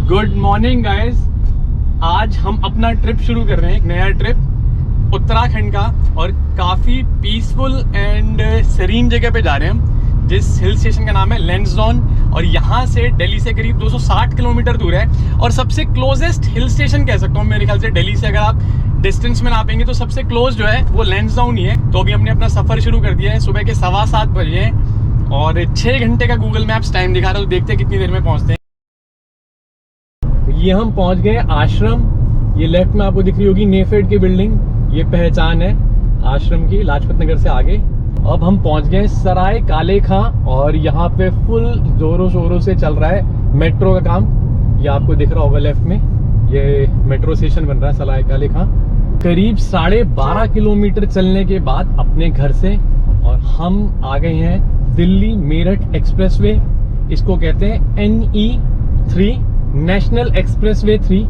Good morning guys. आज हम अपना ट्रिप शुरू कर रहे हैं, एक नया ट्रिप उत्तराखंड का, और काफ़ी पीसफुल एंड सेरीन जगह पे जा रहे हैं हम, जिस हिल स्टेशन का नाम है लैंसडाउन। और यहाँ से दिल्ली से करीब 260 किलोमीटर दूर है, और सबसे क्लोजेस्ट हिल स्टेशन कह सकता हूँ मेरे ख्याल से। दिल्ली से अगर आप डिस्टेंस में नापेंगे तो सबसे क्लोज जो है वो लैंसडाउन ही है। तो अभी हमने अपना सफ़र शुरू कर दिया है। सुबह के 7:15 बजे हैं और 6 घंटे का गूगल मैप्स टाइम दिखा रहा है। तो देखते हैं कितनी देर में पहुँचते हैं। ये हम पहुंच गए आश्रम। ये लेफ्ट में आपको दिख रही होगी नेफेड की बिल्डिंग, ये पहचान है आश्रम की, लाजपत नगर से आगे। अब हम पहुंच गए सराय काले खां, और यहाँ पे फुल जोरों शोरों से चल रहा है मेट्रो का काम। ये आपको दिख रहा होगा लेफ्ट में, ये मेट्रो स्टेशन बन रहा है सराय काले खां। करीब 12.5 किलोमीटर चलने के बाद अपने घर से, और हम आ गए हैं दिल्ली मेरठ एक्सप्रेसवे। इसको कहते हैं NE3, नेशनल एक्सप्रेसवे 3।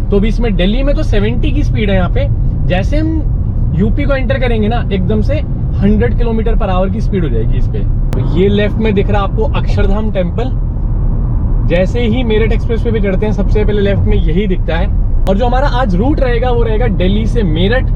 तो अभी इसमें दिल्ली में तो 70 की स्पीड है यहाँ पे। जैसे हम यूपी को एंटर करेंगे ना, एकदम से 100 किलोमीटर पर आवर की स्पीड हो जाएगी इस पे। तो ये लेफ्ट में दिख रहा है आपको अक्षरधाम टेम्पल। जैसे ही मेरठ एक्सप्रेसवे पे चढ़ते हैं सबसे पहले लेफ्ट में यही दिखता है। और जो हमारा आज रूट रहेगा वो रहेगा दिल्ली से मेरठ,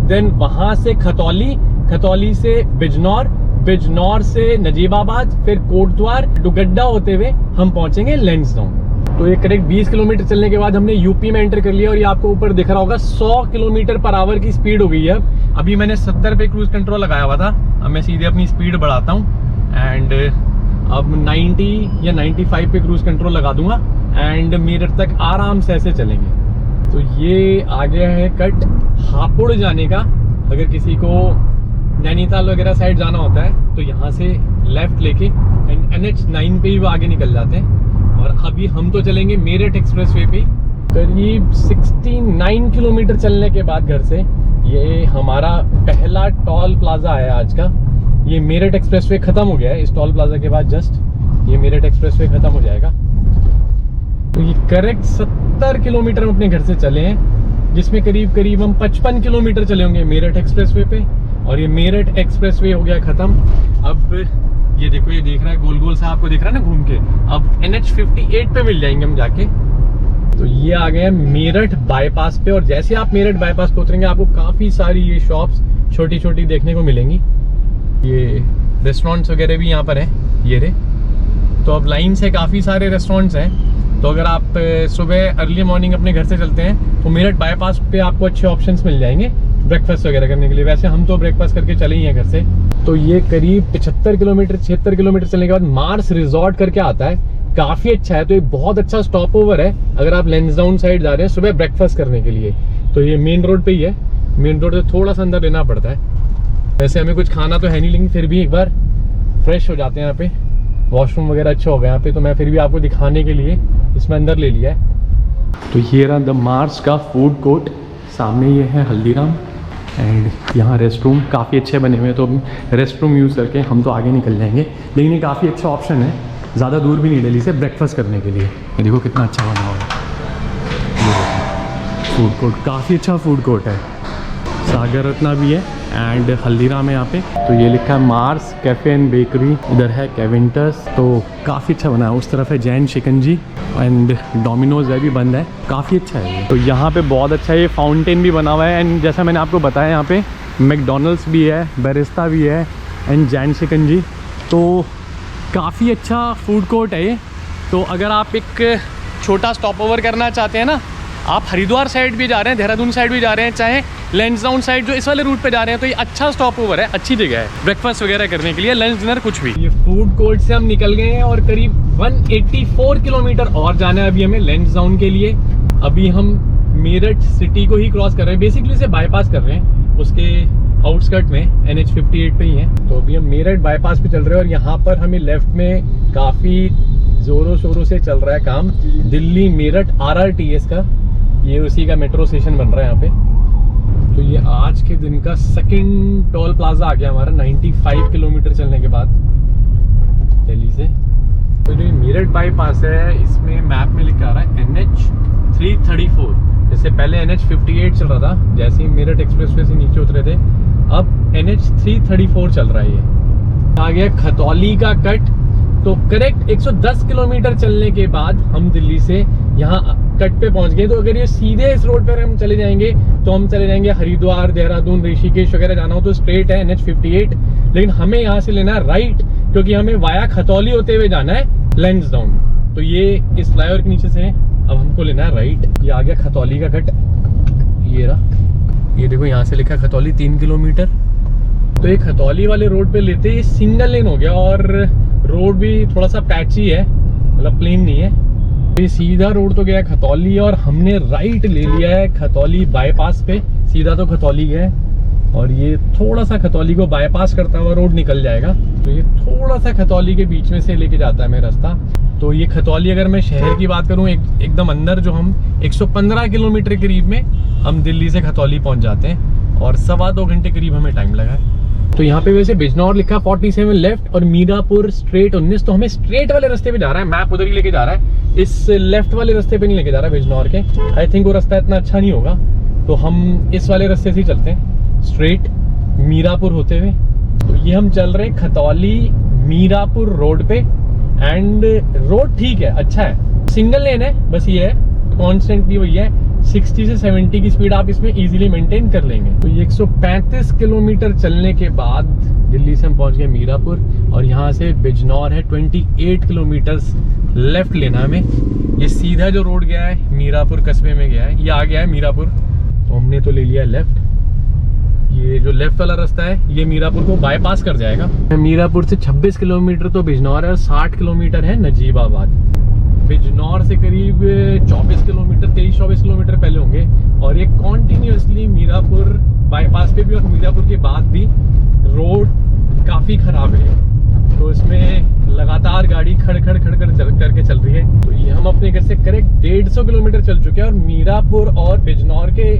देन वहां से खतौली, खतौली से बिजनौर, बिजनौर से नजीबाबाद, फिर कोटद्वार, डुगड्डा होते हुए हम पहुंचेंगे लैंसडाउन। तो ये करेक्ट 20 किलोमीटर चलने के बाद हमने यूपी में एंटर कर लिया, और ये आपको ऊपर दिख रहा होगा 100 किलोमीटर पर आवर की स्पीड हो गई है। अभी मैंने 70 पे क्रूज कंट्रोल लगाया हुआ था, अब मैं सीधे अपनी स्पीड बढ़ाता हूँ एंड अब 90 या 95 पे क्रूज कंट्रोल लगा दूंगा, एंड मेरठ तक आराम से ऐसे चलेंगे। तो ये आ गया है कट हापुड़ जाने का। अगर किसी को नैनीताल वगैरह साइड जाना होता है तो यहाँ से लेफ्ट लेके एंड NH9 पे ही वो आगे निकल जाते हैं। और अभी हम तो चलेंगे मेरठ एक्सप्रेसवे पे। करीब 69 किलोमीटर चलने के बाद घर से ये हमारा पहला टोल प्लाजा है आज का। ये मेरठ एक्सप्रेसवे खत्म हो गया है। इस टोल प्लाजा के बाद जस्ट ये मेरठ एक्सप्रेसवे खत्म हो जाएगा। तो ये करेक्ट 70 किलोमीटर हम अपने घर से चले हैं, जिसमें करीब करीब हम 55 किलोमीटर चले होंगे मेरठ एक्सप्रेसवे पे। और ये मेरठ एक्सप्रेसवे हो गया खत्म। अब ये देखो, ये देख रहा है गोल गोल सा आपको दिख रहा है ना घूम के। अब NH58 पे मिल जाएंगे हम जाके। तो ये आ गए मेरठ बाईपास पे, और जैसे आप मेरठ बाईपास पे उतरेंगे आपको काफी सारी ये शॉप्स छोटी छोटी देखने को मिलेंगी। ये रेस्टोरेंट्स वगैरह भी यहाँ पर हैं, ये रहे। तो अब लाइन से काफी सारे रेस्टोरेंट्स हैं। तो अगर आप सुबह अर्ली मॉर्निंग अपने घर से चलते हैं तो मेरठ बाईपास पे आपको अच्छे ऑप्शंस मिल जाएंगे ब्रेकफास्ट वगैरह करने के लिए। वैसे हम तो ब्रेकफास्ट करके चले ही हैं घर से। तो ये करीब 75 किलोमीटर 76 किलोमीटर चलने के बाद मार्स रिजॉर्ट करके आता है, काफ़ी अच्छा है। तो ये बहुत अच्छा स्टॉप ओवर है अगर आप लैंसडाउन साइड जा रहे हैं सुबह ब्रेकफास्ट करने के लिए। तो ये मेन रोड पे ही है, मेन रोड से थोड़ा सा अंदर लेना पड़ता है। वैसे हमें कुछ खाना तो है नहीं, लेकिन फिर भी एक बार फ्रेश हो जाते हैं यहाँ पे। वॉशरूम वगैरह अच्छा हो गया यहाँ पे, तो मैं फिर भी आपको दिखाने के लिए इसमें अंदर ले लिया है। तो ये रहा द मार्स का फूड कोर्ट, सामने ये है हल्दीराम, एंड यहाँ रेस्ट रूम काफ़ी अच्छे बने हुए हैं। तो रेस्ट रूम यूज़ करके हम तो आगे निकल जाएंगे। लेकिन ये काफ़ी अच्छा ऑप्शन है, ज़्यादा दूर भी नहीं दिल्ली से ब्रेकफास्ट करने के लिए। ये देखो कितना अच्छा बना हुआ है फूड कोर्ट, काफ़ी अच्छा फूड कोर्ट है। सागर रत्ना भी है एंड हल्दीराम है यहाँ पे। तो ये लिखा है मार्स कैफ़े एंड बेकरी, इधर है केविंटस, तो काफ़ी अच्छा बना है। उस तरफ है जैन शिकंजी, एंड डोमिनोज है भी बंद है, काफ़ी अच्छा है ये। तो यहाँ पे बहुत अच्छा ये फाउंटेन भी बना हुआ है, एंड जैसा मैंने आपको बताया यहाँ पे मैकडोनल्ड्स भी है, बैरिस्ता भी है, एंड जैन शिकंजी। तो काफ़ी अच्छा फूड कोर्ट है ये। तो अगर आप एक छोटा स्टॉप ओवर करना चाहते हैं ना, आप हरिद्वार साइड भी जा रहे हैं, देहरादून साइड भी जा रहे हैं, चाहे लैंसडाउन साइड जो इस वाले रूट पे जा रहे हैं, तो ये अच्छा स्टॉप ओवर है, अच्छी जगह है ब्रेकफास्ट वगैरह करने के लिए, लंच डिनर कुछ भी। ये फूड कोर्ट से हम निकल गए हैं और करीब 184 किलोमीटर और जाना है अभी हमें लैंसडाउन के लिए। अभी हम मेरठ सिटी को ही क्रॉस कर रहे हैं, बेसिकली इसे बाईपास कर रहे हैं, उसके आउटस्कर्ट में NH58 पे ही है। तो अभी हम मेरठ बाईपास पे चल रहे हैं, और यहाँ पर हमें लेफ्ट में काफ़ी ज़ोरों शोरों से चल रहा है काम दिल्ली मेरठ RRTS का। ये उसी का मेट्रो स्टेशन बन रहा है यहाँ पे। तो ये आज के दिन का सेकंड टोल प्लाजा आ गया हमारा 95 किलोमीटर चलने के बाद दिल्ली से। तो जो मेरठ बाईपास है इसमें मैप में लिखा आ रहा है NH334। जैसे पहले NH58 चल रहा था, जैसे ही मेरठ एक्सप्रेसवे से नीचे उतरे थे, अब NH334 चल रहा है। ये आ गया खतौली का कट, तो करेक्ट 110 किलोमीटर चलने के बाद हम दिल्ली से यहाँ कट पे पहुंच गए। तो अगर ये सीधे इस रोड पर हम चले जाएंगे तो हम चले जाएंगे हरिद्वार, देहरादून, ऋषिकेश वगैरह जाना हो तो स्ट्रेट है NH 58, लेकिन हमें यहाँ से लेना है राइट, क्योंकि हमें वाया खतौली होते हुए जाना है लैंसडाउन। तो ये इस फ्लाईओवर के नीचे से अब हमको लेना है राइट। ये आ गया खतौली का कट, ये रहा, ये देखो यहाँ से लिखा है खतौली 3 किलोमीटर। तो ये खतौली वाले रोड पे लेते ही सिंगल लेन हो गया और रोड भी थोड़ा सा पैची है, मतलब प्लेन नहीं है। ये सीधा रोड तो गया है खतौली और हमने राइट ले लिया है खतौली बाईपास पे। सीधा तो खतौली गया है और ये थोड़ा सा खतौली को बाईपास करता हुआ रोड निकल जाएगा। तो ये थोड़ा सा खतौली के बीच में से लेके जाता है मेरा रास्ता। तो ये खतौली, अगर मैं शहर की बात करूँ एकदम अंदर, जो हम 115 किलोमीटर करीब में हम दिल्ली से खतौली पहुँच जाते हैं और 1.25 घंटे करीब हमें टाइम लगा है। तो यहाँ पे वैसे बिजनौर लिखा 47 लेफ्ट और मीरापुर स्ट्रेट 19। तो हमें स्ट्रेट वाले रास्ते पे जा रहा है, मैप उधर ही लेके जा रहा है, इस लेफ्ट वाले रास्ते पे नहीं लेके जा रहा है बिजनौर के। आई थिंक वो रास्ता इतना अच्छा नहीं होगा, तो हम इस वाले रास्ते से ही चलते हैं स्ट्रेट मीरापुर होते हुए। तो ये हम चल रहे हैं खतौली मीरापुर रोड पे एंड रोड ठीक है, अच्छा है, सिंगल लेन है, बस ये है कॉन्स्टेंटली वही है 60 से 70 की स्पीड आप इसमें इजीली मेंटेन कर लेंगे। तो ये 135 किलोमीटर चलने के बाद दिल्ली से हम पहुंच गए मीरापुर और यहाँ से बिजनौर है 28 किलोमीटर लेफ्ट लेना हमें। ये सीधा जो रोड गया है मीरापुर कस्बे में गया है, ये आ गया है मीरापुर, तो हमने तो ले लिया लेफ्ट। ये जो लेफ्ट वाला रास्ता है ये मीरापुर को बाईपास कर जाएगा। मीरापुर से 26 किलोमीटर तो बिजनौर है और 60 किलोमीटर है नजीबाबाद। बिजनौर से करीब 24 किलोमीटर 23-24 किलोमीटर पहले होंगे और ये कॉन्टिन्यूसली मीरापुर बाईपास पे भी और मीरापुर के बाद भी रोड काफ़ी ख़राब है, तो इसमें लगातार गाड़ी खड़ करके चल रही है। तो ये हम अपने घर से करेक्ट 150 किलोमीटर चल चुके हैं और मीरापुर और बिजनौर के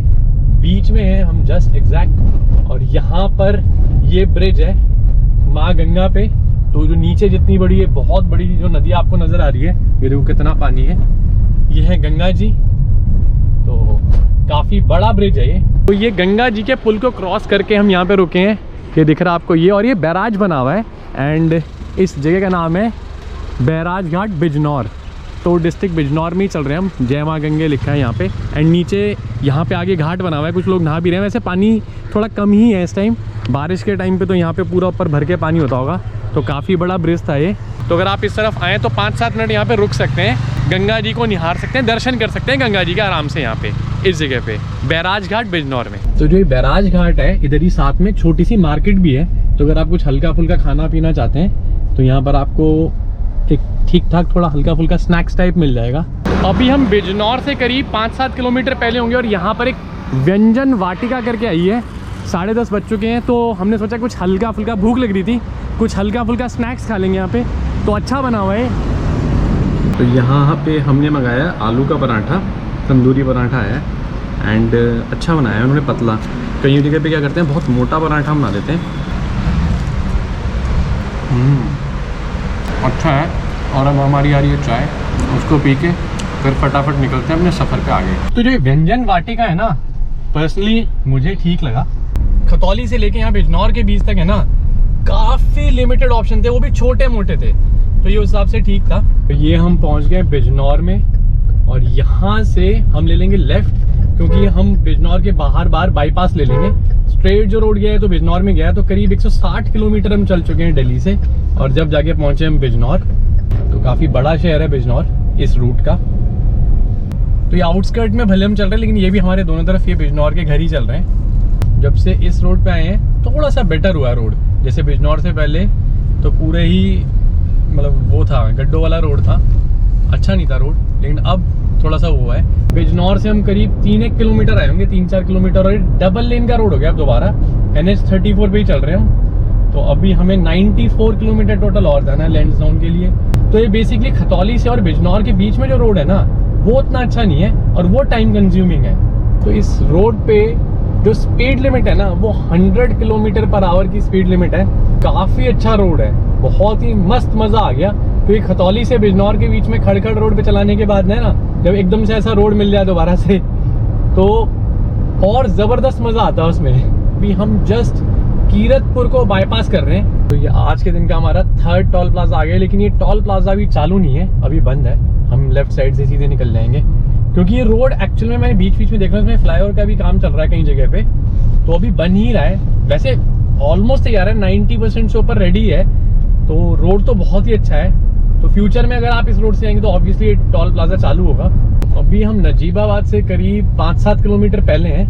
बीच में है हम जस्ट एग्जैक्ट। और यहाँ पर ये ब्रिज है माँ गंगा पे, तो जो नीचे जितनी बड़ी है, बहुत बड़ी जो नदी आपको नजर आ रही है, ये देखो कितना पानी है, ये है गंगा जी। तो काफी बड़ा ब्रिज है ये। तो ये गंगा जी के पुल को क्रॉस करके हम यहाँ पे रुके हैं, ये दिख रहा है आपको ये, और ये बैराज बना हुआ है एंड इस जगह का नाम है बैराज घाट बिजनौर। तो डिस्ट्रिक्ट बिजनौर में ही चल रहे हैं हम, जय माँ गंगे लिखा है यहाँ पे एंड नीचे यहाँ पे आगे घाट बना हुआ है, कुछ लोग नहा भी रहे हैं। वैसे पानी थोड़ा कम ही है इस टाइम, बारिश के टाइम पे तो यहाँ पे पूरा ऊपर भर के पानी होता होगा। तो काफ़ी बड़ा ब्रिज था ये। तो अगर आप इस तरफ आएँ तो 5-7 मिनट यहाँ पे रुक सकते हैं, गंगा जी को निहार सकते हैं, दर्शन कर सकते हैं गंगा जी का आराम से यहाँ पे इस जगह पे बैराज घाट बिजनौर में। तो जो ये बैराज घाट है इधर ही साथ में छोटी सी मार्केट भी है, तो अगर आप कुछ हल्का फुल्का खाना पीना चाहते हैं तो यहाँ पर आपको एक ठीक ठाक थोड़ा हल्का फुल्का स्नैक्स टाइप मिल जाएगा। अभी हम बिजनौर से करीब 5-7 किलोमीटर पहले होंगे और यहाँ पर एक व्यंजन वाटिका करके आई है। 10:30 बज चुके हैं, तो हमने सोचा कुछ हल्का फुल्का, भूख लग रही थी, कुछ हल्का फुल्का स्नैक्स खा लेंगे यहाँ पे। तो अच्छा बना हुआ है। तो यहाँ पे हमने मंगाया आलू का पराठा, तंदूरी पराठा है एंड अच्छा बनाया है उन्होंने, पतला। कई जगह पे क्या करते हैं बहुत मोटा पराठा बना देते हैं। अच्छा है। और अब हमारी आ रही है चाय, उसको पी के फिर फटाफट निकलते हैं अपने सफ़र पे आगे। तो जो व्यंजन वाटिका है ना, पर्सनली मुझे ठीक लगा। खतौली से लेके यहाँ बिजनौर के बीच तक है ना, काफ़ी लिमिटेड ऑप्शन थे, वो भी छोटे मोटे थे, तो ये उस हिसाब से ठीक था। तो ये हम पहुँच गए बिजनौर में और यहाँ से हम ले लेंगे लेफ़्ट, क्योंकि हम बिजनौर के बाहर बाईपास ले लेंगे। स्ट्रेट जो रोड गया है तो बिजनौर में गया है, तो करीब 160 किलोमीटर हम चल चुके हैं दिल्ली से और जब जाके पहुँचे हम बिजनौर। तो काफ़ी बड़ा शहर है बिजनौर इस रूट का। तो ये आउटस्कर्ट में भले हम चल रहे हैं, लेकिन ये भी हमारे दोनों तरफ ये बिजनौर के घर ही चल रहे हैं। जब से इस रोड पे आए हैं थोड़ा सा बेटर हुआ है रोड, जैसे बिजनौर से पहले तो पूरे ही मतलब वो था, गड्ढों वाला रोड था, अच्छा नहीं था रोड, लेकिन अब थोड़ा सा हुआ है। बिजनौर से हम करीब 3-1 किलोमीटर आए होंगे, 3-4 किलोमीटर, और डबल लेन का रोड हो गया अब दोबारा। NH 34 पे ही चल रहे हैं हम। तो अभी हमें 94 किलोमीटर टोटल और जाना है लैंसडाउन के लिए। तो ये बेसिकली खतौली से और बिजनौर के बीच में जो रोड है ना, वो उतना अच्छा नहीं है और वो टाइम कंज्यूमिंग है। तो इस रोड पे जो स्पीड लिमिट है ना, वो 100 किलोमीटर पर आवर की स्पीड लिमिट है। काफ़ी अच्छा रोड है, बहुत ही मस्त, मज़ा आ गया। क्योंकि खतौली से बिजनौर के बीच में खड़खड़ रोड पे चलाने के बाद ना, जब एकदम से ऐसा रोड मिल जाए दोबारा से, तो और ज़बरदस्त मज़ा आता है उसमें। अभी हम जस्ट कीरतपुर को बाईपास कर रहे हैं। तो ये आज के दिन का हमारा 3rd टोल प्लाजा आ गया, लेकिन ये टोल प्लाजा अभी चालू नहीं है, अभी बंद है। हम लेफ्ट साइड से सीधे निकल जाएंगे, क्योंकि ये रोड एक्चुअल में मैंने बीच बीच में देखा इसमें फ्लाईओवर का भी काम चल रहा है कई जगह पे, तो अभी बन ही रहा है। वैसे ऑलमोस्ट तैयार है, 90% से ऊपर रेडी है, तो रोड तो बहुत ही अच्छा है। तो फ्यूचर में अगर आप इस रोड से आएंगे तो ऑब्वियसली टोल प्लाजा चालू होगा। अभी हम नजीबाबाद से करीब 5-7 किलोमीटर पहले हैं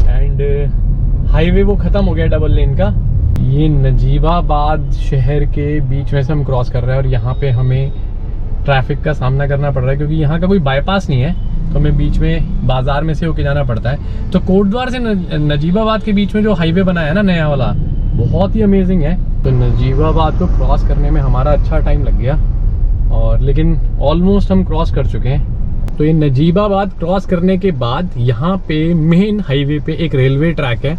एंड हाईवे वो खत्म हो गया डबल लेन का। ये नजीबाबाद शहर के बीच में से हम क्रॉस कर रहे हैं और यहाँ पे हमें ट्रैफिक का सामना करना पड़ रहा है, क्योंकि यहाँ का कोई बाईपास नहीं है, तो हमें बीच में बाजार में से होके जाना पड़ता है। तो कोटद्वार से नजीबाबाद के बीच में जो हाईवे बना है ना नया वाला, बहुत ही अमेजिंग है। तो नजीबाबाद को क्रॉस करने में हमारा अच्छा टाइम लग गया, और लेकिन ऑलमोस्ट हम क्रॉस कर चुके हैं। तो ये नजीबाबाद क्रॉस करने के बाद यहाँ पे मेन हाईवे पे एक रेलवे ट्रैक है,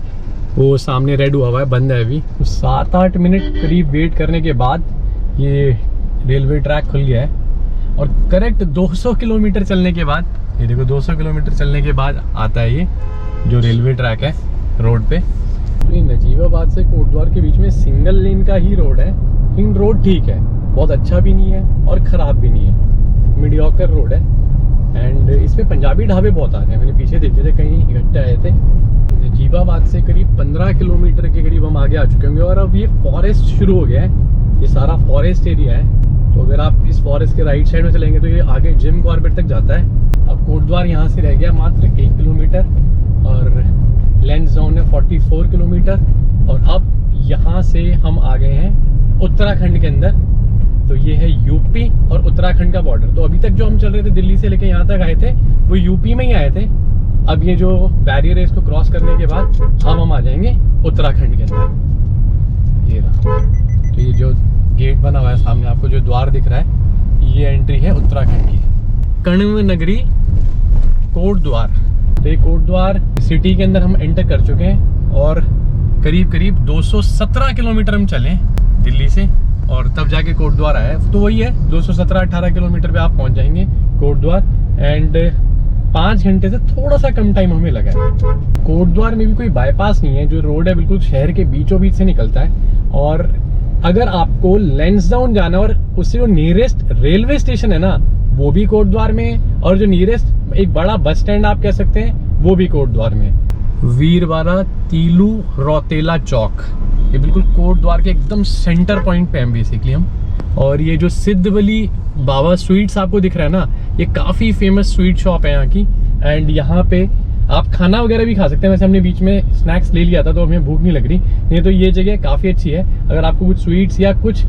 वो सामने रेड हुआ है, बंद है अभी। 7-8 मिनट करीब वेट करने के बाद ये रेलवे ट्रैक खुल गया है, और करेक्ट 200 किलोमीटर चलने के बाद, ये देखो 200 किलोमीटर चलने के बाद आता है ये जो रेलवे ट्रैक है रोड पे। तो ये नजीबाबाद से कोटद्वार के बीच में सिंगल लेन का ही रोड है, लेकिन रोड ठीक है, बहुत अच्छा भी नहीं है और ख़राब भी नहीं है, मीडियोकर रोड है। एंड इसमें पंजाबी ढाबे बहुत आते हैं, मैंने पीछे देखे थे, कहीं इकट्ठे आए थे। नजीबाबाद से करीब 15 किलोमीटर के करीब हम आगे आ चुके होंगे, और अब ये फॉरेस्ट शुरू हो गया है, ये सारा फॉरेस्ट एरिया है। तो अगर आप इस फॉरेस्ट के राइट साइड में चलेंगे तो ये आगे जिम कॉर्बेट तक जाता है। अब कोटद्वार यहाँ से रह गया मात्र 1 किलोमीटर, और लेंस जोन है 44 किलोमीटर। और अब यहाँ से हम आ गए हैं उत्तराखंड के अंदर, तो ये है यूपी और उत्तराखंड का बॉर्डर। तो अभी तक जो हम चल रहे थे दिल्ली से लेके यहाँ तक आए थे, वो यूपी में ही आए थे। अब ये जो बैरियर है इसको क्रॉस करने के बाद हम आ जाएंगे उत्तराखंड के अंदर। ये रहा, तो ये जो गेट बना हुआ है सामने आपको जो द्वार दिख रहा है, ये एंट्री है उत्तराखंड की, कण्व नगरी कोटद्वार। तो ये कोटद्वार सिटी के अंदर हम एंटर कर चुके हैं, और करीब करीब 217 किलोमीटर हम चले दिल्ली से, और तब जाके कोटद्वार आया है। तो वही है 217-18 किलोमीटर पे आप पहुंच जाएंगे कोटद्वार, एंड 5 घंटे से थोड़ा सा कम टाइम हमें लगा है। कोटद्वार में भी कोई बाईपास नहीं है, जो रोड है बिल्कुल शहर के बीचों बीच से निकलता है। और अगर आपको लैंसडाउन जाना, और उससे जो नियरेस्ट रेलवे स्टेशन है ना वो भी कोटद्वार में, और जो नियरेस्ट एक बड़ा बस स्टैंड आप कह सकते हैं वो भी कोटद्वार में। वीरवाड़ा तीलू रौतेला चौक, ये बिल्कुल कोटद्वार के एकदम सेंटर पॉइंट पे हैं बेसिकली हम। और ये जो सिद्धवली बाबा स्वीट्स आपको दिख रहा है ना, ये काफ़ी फेमस स्वीट शॉप है यहाँ की। एंड यहाँ पे आप खाना वगैरह भी खा सकते हैं। वैसे हमने बीच में स्नैक्स ले लिया था तो हमें भूख नहीं लग रही, नहीं तो ये जगह काफ़ी अच्छी है। अगर आपको कुछ स्वीट्स या कुछ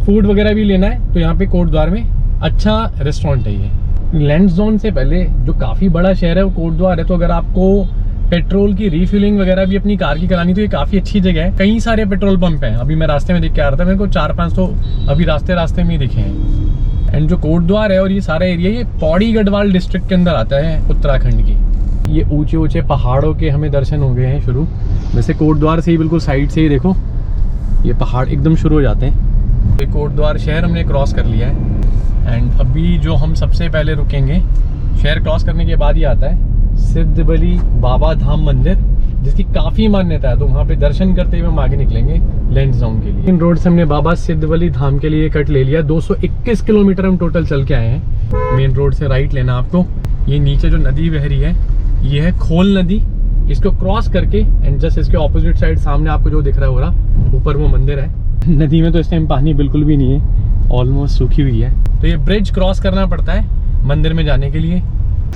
फूड वगैरह भी लेना है तो यहाँ पे कोटद्वार में अच्छा रेस्टोरेंट है ये। लैंड जोन से पहले जो काफ़ी बड़ा शहर है वो कोटद्वार है। तो अगर आपको पेट्रोल की रिफिलिंग वगैरह भी अपनी कार की करानी तो ये काफ़ी अच्छी जगह है। कई सारे पेट्रोल पंप हैं, अभी मैं रास्ते में देख के आ रहा था, मेरे को 4-5 तो अभी रास्ते में ही दिखे हैं। एंड जो कोटद्वार है और ये सारा एरिया, ये पौड़ी गढ़वाल डिस्ट्रिक्ट के अंदर आता है उत्तराखंड की। ये ऊंचे ऊंचे पहाड़ों के हमें दर्शन हो गए हैं शुरू। वैसे कोटद्वार से ही बिल्कुल साइड से ही देखो ये पहाड़ एकदम शुरू हो जाते हैं। तो कोटद्वार शहर हमने क्रॉस कर लिया है, एंड अभी जो हम सबसे पहले रुकेंगे शहर क्रॉस करने के बाद ही आता है सिद्धबली बाबा धाम मंदिर, जिसकी काफ़ी मान्यता है। तो वहाँ पे दर्शन करते हुए हम आगे निकलेंगे लैंसडाउन के लिए। इन रोड से हमने बाबा सिद्धबली धाम के लिए कट ले लिया। 221 किलोमीटर हम टोटल चल के आए हैं। मेन रोड से राइट लेना आपको। ये नीचे जो नदी बह रही है ये है खोल नदी, इसको क्रॉस करके एंड जस्ट इसके ऑपोजिट साइड सामने आपको जो दिख रहा होगा ऊपर वो मंदिर है। नदी में तो इस टाइम पानी बिल्कुल भी नहीं है, ऑलमोस्ट सूखी हुई है। तो ये ब्रिज क्रॉस करना पड़ता है मंदिर में जाने के लिए।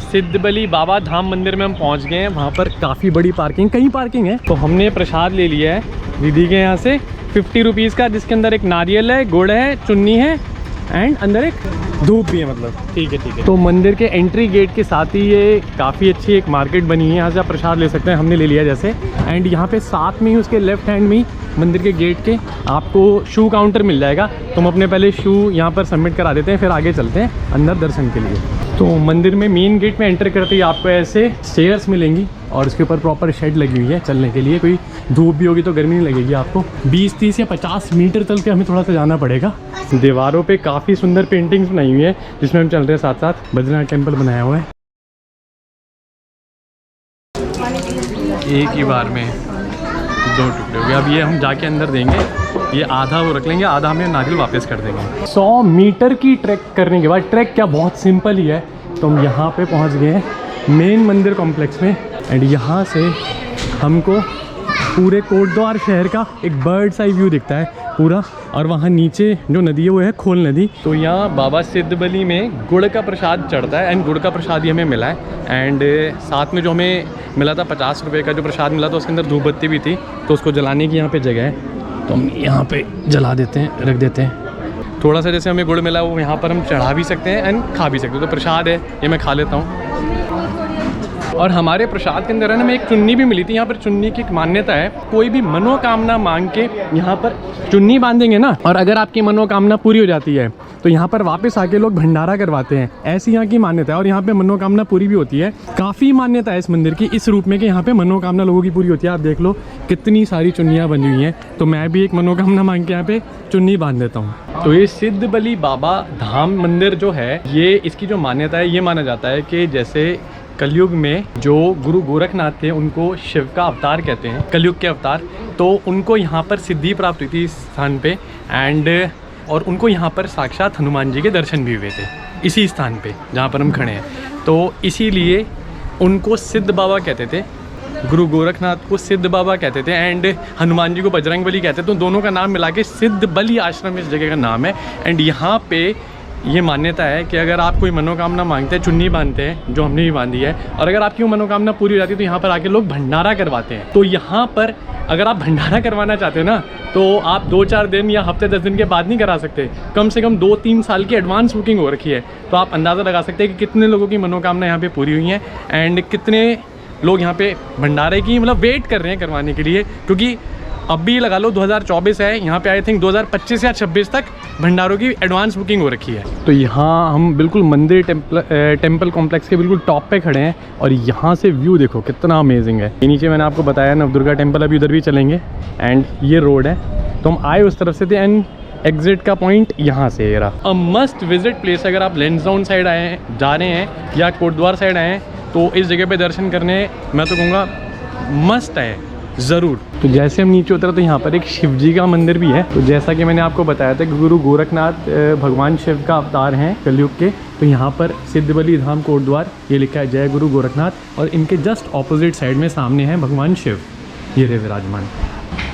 सिद्धबली बाबा धाम मंदिर में हम पहुंच गए हैं। वहाँ पर काफ़ी बड़ी पार्किंग, कई पार्किंग है। तो हमने प्रसाद ले लिया है दीदी के यहाँ से 50 रुपीज़ का, जिसके अंदर एक नारियल है, गुड़ है, चुन्नी है एंड अंदर एक धूप भी है। मतलब ठीक है। तो मंदिर के एंट्री गेट के साथ ही ये काफ़ी अच्छी एक मार्केट बनी है, यहाँ से आप प्रसाद ले सकते हैं। हमने ले लिया जैसे। एंड यहाँ पे साथ में ही उसके लेफ्ट हैंड में ही मंदिर के गेट के आपको शू काउंटर मिल जाएगा। तो हम अपने पहले शू यहाँ पर सबमिट करा देते हैं, फिर आगे चलते हैं अंदर दर्शन के लिए। तो मंदिर में मेन गेट में एंटर करते ही आपको ऐसे स्टेयर्स मिलेंगी, और इसके ऊपर प्रॉपर शेड लगी हुई है चलने के लिए। कोई धूप भी होगी तो गर्मी नहीं लगेगी आपको। 20, 30 या 50 मीटर चल के हमें थोड़ा सा जाना पड़ेगा। दीवारों पे काफ़ी सुंदर पेंटिंग्स बनाई हुई है, जिसमें हम चल रहे हैं। साथ साथ बद्रीनाथ टेम्पल बनाया हुआ है। एक ही बार में 2 टुकड़े हो गए। अब ये हम जाके अंदर देंगे, ये आधा वो रख लेंगे, आधा हमें नारियल वापस कर देंगे। 100 मीटर की ट्रैक करने के बाद, ट्रैक क्या बहुत सिंपल ही है, तो हम यहाँ पे पहुँच गए हैं मेन मंदिर कॉम्प्लेक्स में। एंड यहाँ से हमको पूरे कोटद्वार शहर का एक बर्ड्स आई व्यू दिखता है पूरा। और वहाँ नीचे जो नदी है वो है खोल नदी। तो यहाँ बाबा सिद्धबली में गुड़ का प्रसाद चढ़ता है एंड गुड़ का प्रसाद ही हमें मिला है। एंड साथ में जो हमें मिला था 50 रुपये का जो प्रसाद मिला था, उसके अंदर धूप बत्ती भी थी, तो उसको जलाने की यहाँ पे जगह है, तो हम यहाँ पे जला देते हैं, रख देते हैं। थोड़ा सा जैसे हमें गुड़ मिला वो यहाँ पर हम चढ़ा भी सकते हैं एंड खा भी सकते हैं। तो प्रसाद है, ये मैं खा लेता हूँ। और हमारे प्रसाद के अंदर है ना, हमें एक चुन्नी भी मिली थी। यहाँ पर चुन्नी की एक मान्यता है, कोई भी मनोकामना मांग के यहाँ पर चुन्नी बांधेंगे ना, और अगर आपकी मनोकामना पूरी हो जाती है तो यहाँ पर वापस आके लोग भंडारा करवाते हैं। ऐसी यहाँ की मान्यता है और यहाँ पे मनोकामना पूरी भी होती है। काफ़ी मान्यता है इस मंदिर की इस रूप में कि यहाँ पे मनोकामना लोगों की पूरी होती है। आप देख लो कितनी सारी चुन्नियाँ बनी हुई हैं। तो मैं भी एक मनोकामना मांग के यहाँ पे चुन्नी बांध देता हूँ। तो ये सिद्धबली बाबा धाम मंदिर जो है, ये इसकी जो मान्यता है, ये माना जाता है कि जैसे कलयुग में जो गुरु गोरखनाथ थे, उनको शिव का अवतार कहते हैं, कलयुग के अवतार, तो उनको यहाँ पर सिद्धि प्राप्त हुई थी इस स्थान पे। एंड और उनको यहाँ पर साक्षात हनुमान जी के दर्शन भी हुए थे इसी स्थान पे जहाँ पर हम खड़े हैं। तो इसीलिए उनको सिद्ध बाबा कहते थे, गुरु गोरखनाथ को सिद्ध बाबा कहते थे एंड हनुमान जी को बजरंग बली कहते थे। तो दोनों का नाम मिला के सिद्ध बली आश्रम इस जगह का नाम है। एंड यहाँ पे ये मान्यता है कि अगर आप कोई मनोकामना मांगते हैं, चुन्नी बांधते हैं, जो हमने भी बांधी है, और अगर आपकी वो मनोकामना पूरी हो जाती है तो यहाँ पर आके लोग भंडारा करवाते हैं। तो यहाँ पर अगर आप भंडारा करवाना चाहते हो ना, तो आप 2-4 दिन या हफ्ते 10 दिन के बाद नहीं करा सकते, कम से कम 2-3 साल की एडवांस बुकिंग हो रखी है। तो आप अंदाज़ा लगा सकते हैं कि कितने लोगों की मनोकामना यहाँ पे पूरी हुई है एंड कितने लोग यहाँ पे भंडारे की मतलब वेट कर रहे हैं करवाने के लिए। क्योंकि अब भी लगा लो 2024 है, यहाँ पे आई थिंक 2025 या 26 तक भंडारों की एडवांस बुकिंग हो रखी है। तो यहाँ हम बिल्कुल मंदिर टेम्पल कॉम्प्लेक्स के बिल्कुल टॉप पे खड़े हैं और यहाँ से व्यू देखो कितना अमेजिंग है। ये नीचे मैंने आपको बताया नवदुर्गा टेम्पल, अभी उधर भी चलेंगे। एंड ये रोड है, तो हम आए उस तरफ से थे एंड एग्जिट का पॉइंट यहाँ से ये रहा। अ मस्ट विजिट प्लेस, अगर आप लैंसडाउन साइड आए हैं, जा रहे हैं, या कोटद्वार साइड आए हैं, तो इस जगह पे दर्शन करने मैं तो कहूँगा मस्ट है ज़रूर। तो जैसे हम नीचे उतरे तो यहाँ पर एक शिव जी का मंदिर भी है। तो जैसा कि मैंने आपको बताया था कि गुरु गोरखनाथ भगवान शिव का अवतार हैं कलयुग के। तो यहाँ पर सिद्धबली धाम कोटद्वार ये लिखा है जय गुरु गोरखनाथ, और इनके जस्ट ऑपोजिट साइड में सामने है भगवान शिव, ये रहे विराजमान।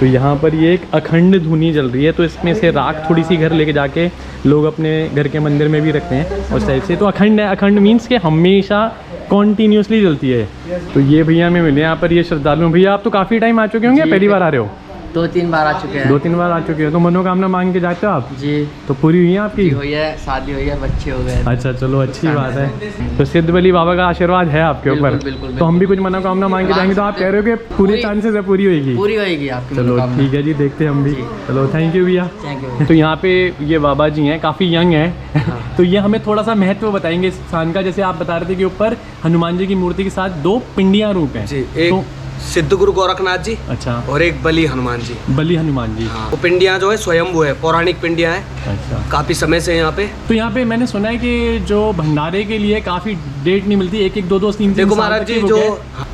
तो यहाँ पर ये एक अखंड धुनी जल रही है, तो इसमें से राख थोड़ी सी घर लेके जाके लोग अपने घर के मंदिर में भी रखते हैं उस टाइप से। तो अखंड है, अखंड मीन्स के हमेशा कॉन्टीन्यूसली जलती है। तो ये भैया हमें मिले यहाँ पर, ये श्रद्धालु। भैया आप तो काफ़ी टाइम आ चुके होंगे, पहली बार आ रहे हो? 2-3 बार आ चुके हैं। 2-3 बार आ चुके हो। तो मनोकामना मांग के जाते हो आप? जी। तो पूरी हुई है आपकी? हुई है, शादी हुई है, बच्चे हो गए। अच्छा चलो अच्छी बात है। तो सिद्धबली बाबा का आशीर्वाद है आपके ऊपर। तो हम भी कुछ मनोकामना मांग के जाएंगे, तो आप कह रहे हो कि पूरे चांसेस है पूरी होगी? पूरी होगी आपकी। चलो ठीक है जी, देखते हैं हम भी। चलो थैंक यू भैया। Thank you. तो यहाँ पे ये बाबा जी हैं, काफ़ी यंग हैं। तो ये हमें थोड़ा सा महत्व बताएंगे इस स्थान का। जैसे आप बता रहे थे कि ऊपर हनुमान जी की मूर्ति के साथ 2 पिंडियाँ रूप हैं जी, एक सिद्ध गुरु गोरखनाथ जी, अच्छा, और एक बली हनुमान जी। बली हनुमान जी, हाँ। वो पिंडियाँ जो है स्वयंभू है, पौराणिक पिंडियाँ हैं। अच्छा, काफी समय से यहाँ पे। तो यहाँ पे मैंने सुना है कि जो भंडारे के लिए काफी डेट नहीं मिलती, 1-1, 2-2, 3-3 देखो महाराज जी, जो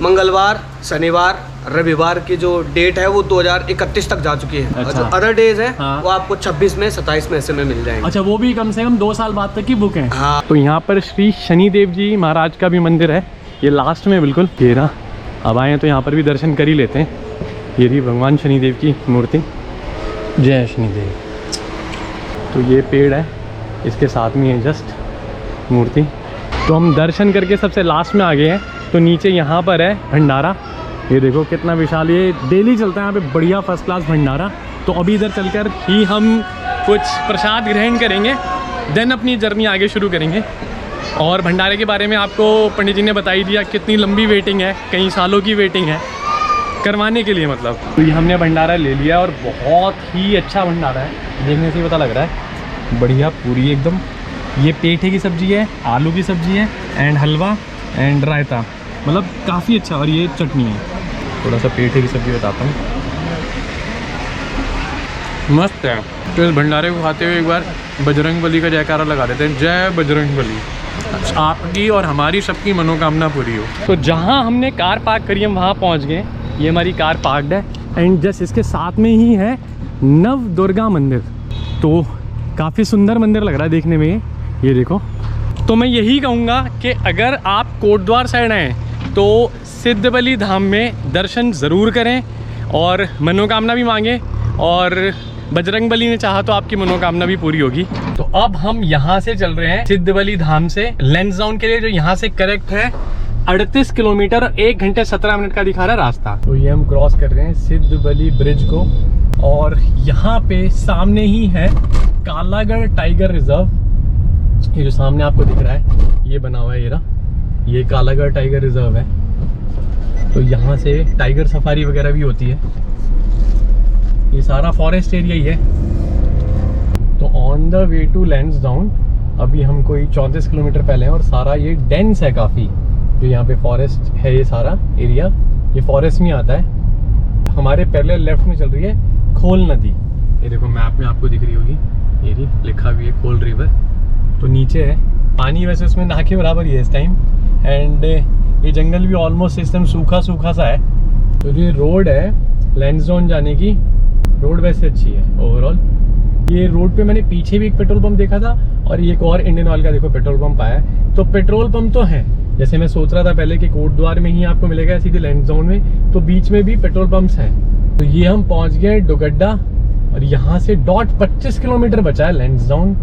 मंगलवार, शनिवार, रविवार की जो डेट है वो 2031 तक जा चुकी है। अच्छा। जो अदर डेज है हाँ। वो आपको 26 में 27 में ऐसे में मिल जाएंगे। अच्छा, वो भी कम से कम 2 साल बाद तक की बुक है। हाँ। तो यहाँ पर श्री शनिदेव जी महाराज का भी मंदिर है, ये लास्ट में बिल्कुल ये रहा। अब आए तो यहाँ पर भी दर्शन कर ही लेते हैं। ये रही भगवान शनिदेव की मूर्ति, जय शनिदेव। तो ये पेड़ है, इसके साथ में है जस्ट मूर्ति। तो हम दर्शन करके सबसे लास्ट में आ गए हैं। तो नीचे यहाँ पर है भंडारा, ये देखो कितना विशाल, ये डेली चलता है यहाँ पे, बढ़िया फर्स्ट क्लास भंडारा। तो अभी इधर चलकर ही हम कुछ प्रसाद ग्रहण करेंगे, देन अपनी जर्नी आगे शुरू करेंगे। और भंडारे के बारे में आपको पंडित जी ने बता ही दिया, कितनी लंबी वेटिंग है, कई सालों की वेटिंग है करवाने के लिए मतलब। तो ये हमने भंडारा ले लिया और बहुत ही अच्छा भंडारा है, देखने से ही पता लग रहा है। बढ़िया पूरी एकदम, ये पेठे की सब्ज़ी है, आलू की सब्ज़ी है एंड हलवा एंड रायता, मतलब काफ़ी अच्छा। और ये चटनी है। थोड़ा सा पेठे की सब्ज़ी बताता हूँ, मस्त है। तो इस भंडारे को खाते हुए एक बार बजरंग बली का जयकारा लगा देते हैं, जय बजरंग बली, आपकी और हमारी सबकी मनोकामना पूरी हो। तो जहाँ हमने कार पार्क करी हम वहाँ पहुँच गए। ये हमारी कार पार्कड है। एंड जस्ट इसके साथ में ही है नव दुर्गा मंदिर। तो काफ़ी सुंदर मंदिर लग रहा है देखने में ये देखो। तो मैं यही कहूँगा कि अगर आप कोटद्वार साइड आएँ तो सिद्धबली धाम में दर्शन ज़रूर करें और मनोकामना भी मांगें, और बजरंग बली ने चाहा तो आपकी मनोकामना भी पूरी होगी। तो अब हम यहाँ से चल रहे हैं सिद्धबली धाम से लैंसडाउन के लिए, जो यहाँ से करेक्ट है 38 किलोमीटर और 1 घंटे 17 मिनट का दिखा रहा है रास्ता। तो ये हम क्रॉस कर रहे हैं सिद्धबली ब्रिज को, और यहाँ पे सामने ही है कालागढ़ टाइगर रिजर्व। ये जो सामने आपको दिख रहा है ये बना हुआ है, ये कालागढ़ टाइगर रिजर्व है। तो यहाँ से टाइगर सफारी वगैरह भी होती है। ये सारा फॉरेस्ट एरिया ही है। तो on the way to Lansdowne अभी हम कोई 34 किलोमीटर पहले हैं, और सारा ये डेंस है काफ़ी, जो यहाँ पे फॉरेस्ट है। ये सारा एरिया ये फॉरेस्ट में आता है। हमारे पैरेलल लेफ्ट में चल रही है खोल नदी। ये देखो मैप में आपको दिख रही होगी, ये लिखा भी है खोल रिवर। तो नीचे है पानी, वैसे उसमें ना के बराबर ही है इस टाइम। एंड ये जंगल भी ऑलमोस्ट इस टाइम सूखा सूखा सा है। तो जो ये रोड है लैंसडाउन जाने की, रोड वैसे अच्छी है ओवरऑल। ये रोड पे मैंने पीछे भी एक पेट्रोल पंप देखा था, और ये एक और इंडियन ऑयल का देखो पेट्रोल पंप आया है। तो पेट्रोल पंप तो है, जैसे मैं सोच रहा था पहले कि कोटद्वार में ही आपको मिलेगा सीधे लैंसडाउन में, तो बीच में भी पेट्रोल पंप्स हैं। तो ये हम पहुंच गए डुगड्डा, और यहाँ से 25 किलोमीटर बचा है लैंसडाउन।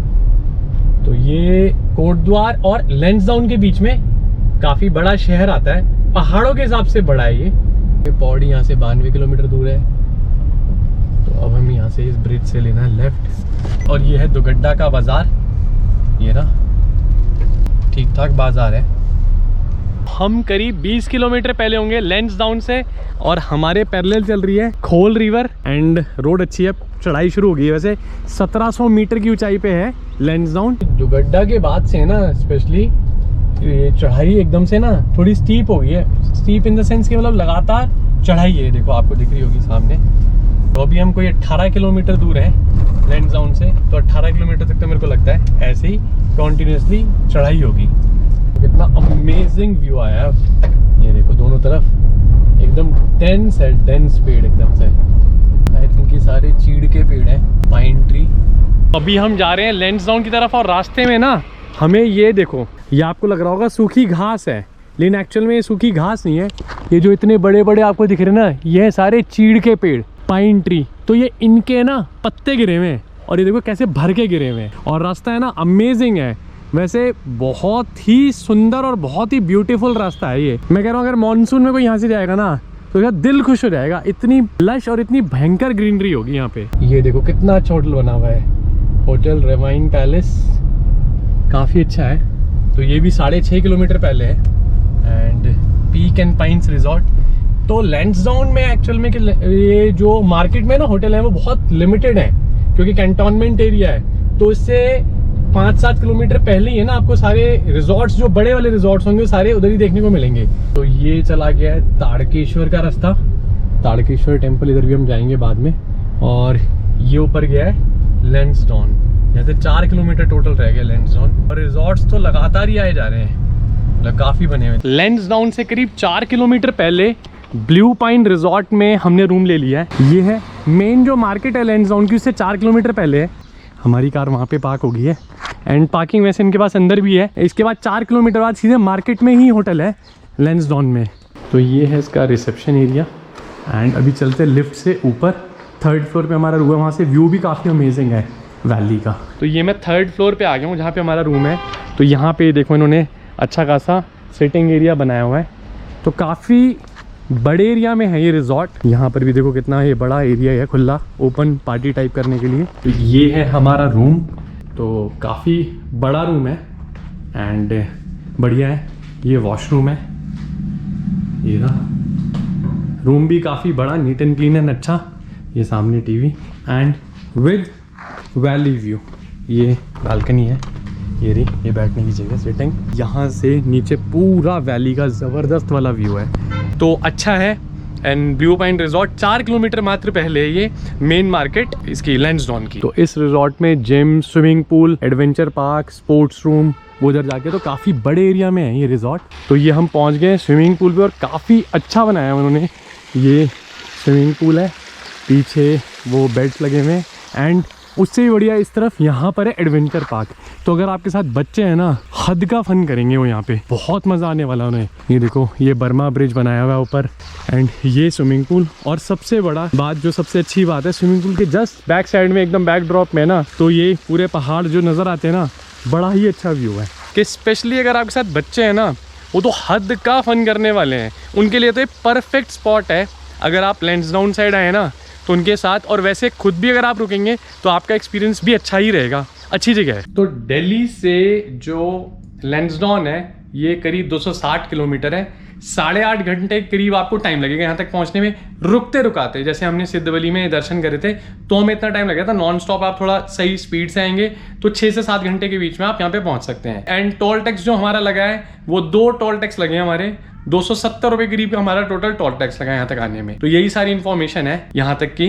तो ये कोटद्वार और लैंसडाउन के बीच में काफ़ी बड़ा शहर आता है, पहाड़ों के हिसाब से बड़ा है ये। पौड़ी यहाँ से 92 किलोमीटर दूर है। तो अब हम यहाँ से इस ब्रिज से लेना है लेफ्ट, और ये है दुगड्डा का बाज़ार। ये ना ठीक ठाक बाज़ार है। हम करीब 20 किलोमीटर पहले होंगे लैंसडाउन से, और हमारे पैरेलल चल रही है खोल रिवर। एंड रोड अच्छी है, चढ़ाई शुरू हो गई है। वैसे 1700 मीटर की ऊंचाई पे है लैंसडाउन। दुगड्डा के बाद से ना स्पेशली ये चढ़ाई एकदम से ना थोड़ी स्टीप हो गई है। स्टीप इन द सेंस कि मतलब लगातार चढ़ाई है, देखो आपको दिख रही होगी सामने। तो अभी हम कोई 18 किलोमीटर दूर है लैंसडाउन से। तो 18 किलोमीटर तक तो मेरे को लगता है ऐसे ही कंटिन्यूसली चढ़ाई होगी। कितना अमेजिंग व्यू आया है। ये देखो दोनों तरफ एकदम डेंस है, डेंस पेड़ एकदम से। आई थिंक ये सारे चीड़ के पेड़ हैं, पाइन ट्री। अभी हम जा रहे हैं लैंसडाउन की तरफ, और रास्ते में ना हमें ये देखो, ये आपको लग रहा होगा सूखी घास है, लेकिन एक्चुअल में ये सूखी घास नहीं है। ये जो इतने बड़े बड़े आपको दिख रहे हैं ना, ये सारे चीड़ के पेड़, पाइन ट्री। तो ये इनके ना पत्ते गिरे हुए हैं, और ये देखो कैसे भर के गिरे हुए हैं। और रास्ता है ना अमेजिंग है, वैसे बहुत ही सुंदर और बहुत ही ब्यूटीफुल रास्ता है ये। मैं कह रहा हूँ अगर मानसून में कोई यहाँ से जाएगा ना तो इसका दिल खुश हो जाएगा। इतनी लश और इतनी भयंकर ग्रीनरी होगी यहाँ पे। ये देखो कितना अच्छा होटल बना हुआ है, होटल रेवाइन पैलेस, काफ़ी अच्छा है। तो ये भी 6.5 किलोमीटर पहले है। And peak and pines resort. तो लैंसडाउन में एक्चुअल में ये जो मार्केट में ना होटल है वो बहुत लिमिटेड है, क्योंकि कैंटोनमेंट एरिया है। तो इससे 5-7 किलोमीटर पहले ही है ना आपको सारे रिजॉर्ट्स, जो बड़े वाले रिजॉर्ट्स होंगे वो सारे उधर ही देखने को मिलेंगे। तो ये चला गया है ताड़केश्वर का रास्ता, ताड़केश्वर टेम्पल, इधर भी हम जाएंगे बाद में। और ये ऊपर गया है लैंसडाउन। यहाँ से 4 किलोमीटर टोटल रह गया लैंसडाउन, और रिजॉर्ट्स तो लगातार ही आए जा रहे हैं, मतलब काफ़ी बने हुए। लैंसडाउन से करीब 4 किलोमीटर पहले ब्लू पाइन रिजॉर्ट में हमने रूम ले लिया है। ये है मेन जो मार्केट है लैंसडाउन की, उससे 4 किलोमीटर पहले है। हमारी कार वहाँ पे पार्क हो गई है, एंड पार्किंग वैसे इनके पास अंदर भी है। इसके बाद 4 किलोमीटर बाद सीधे मार्केट में ही होटल है लैंसडाउन में। तो ये है इसका रिसेप्शन एरिया। एंड अभी चलते लिफ्ट से ऊपर, 3rd फ्लोर पे हमारा रूम है। वहाँ से व्यू भी काफ़ी अमेजिंग है वैली का। तो ये मैं 3rd फ्लोर पे आ गया हूँ जहाँ पे हमारा रूम है। तो यहाँ पे देखो इन्होंने अच्छा खासा सिटिंग एरिया बनाया हुआ है। तो काफ़ी बड़े एरिया में है ये रिजॉर्ट। यहाँ पर भी देखो कितना ये बड़ा एरिया है, खुला ओपन पार्टी टाइप करने के लिए। तो ये है हमारा रूम। तो काफ़ी बड़ा रूम है एंड बढ़िया है। ये वॉशरूम है, ये ना रूम भी काफ़ी बड़ा, नीट एंड क्लीन एंड अच्छा। ये सामने TV and with valley view. ये बालकनी है, ये रही, ये बैठने की जगह सिटिंग। यहाँ से नीचे पूरा वैली का ज़बरदस्त वाला व्यू है। तो अच्छा है। And blue pine resort 4 kilometre मात्र पहले है ये मेन मार्केट इसकी लैंसडाउन की। तो इस रिजॉर्ट में gym, swimming pool, adventure park, sports room, वो उधर जाके तो काफ़ी बड़े एरिया में है ये रिजॉर्ट। तो ये हम पहुंच गए स्विमिंग पूल पे, और काफ़ी अच्छा बनाया है उन्होंने। ये स्विमिंग पूल है पीछे वो बेड्स लगे हुए हैं एंड उससे भी बढ़िया इस तरफ यहाँ पर है एडवेंचर पार्क। तो अगर आपके साथ बच्चे हैं ना, हद का फन करेंगे वो यहाँ पे, बहुत मज़ा आने वाला उन्हें। ये देखो, ये बर्मा ब्रिज बनाया हुआ है ऊपर एंड ये स्विमिंग पूल। और सबसे बड़ा बात, जो सबसे अच्छी बात है, स्विमिंग पूल के जस्ट बैक साइड में एकदम बैक ड्रॉप में ना, तो ये पूरे पहाड़ जो नज़र आते हैं ना, बड़ा ही अच्छा व्यू है। कि स्पेशली अगर आपके साथ बच्चे हैं ना, वो तो हद का फन करने वाले हैं, उनके लिए तो ये परफेक्ट स्पॉट है। अगर आप लैंसडाउन साइड आए ना तो उनके साथ, और वैसे खुद भी अगर आप रुकेंगे तो आपका एक्सपीरियंस भी अच्छा ही रहेगा, अच्छी जगह है। तो दिल्ली से जो लैंसडाउन है ये करीब 260 किलोमीटर है। 8.5 घंटे करीब आपको टाइम लगेगा यहाँ तक पहुँचने में, रुकते रुकाते। जैसे हमने सिद्धवली में दर्शन करे थे तो हमें इतना टाइम लगा था। नॉन स्टॉप आप थोड़ा सही स्पीड से आएंगे तो 6 से 7 घंटे के बीच में आप यहाँ पे पहुँच सकते हैं। एंड टोल टैक्स जो हमारा लगा है वो 2 टोल टैक्स लगे हैं हमारे, 270 रुपये करीब हमारा टोटल टोल टैक्स लगा है यहाँ तक आने में। तो यही सारी इन्फॉर्मेशन है यहाँ तक की।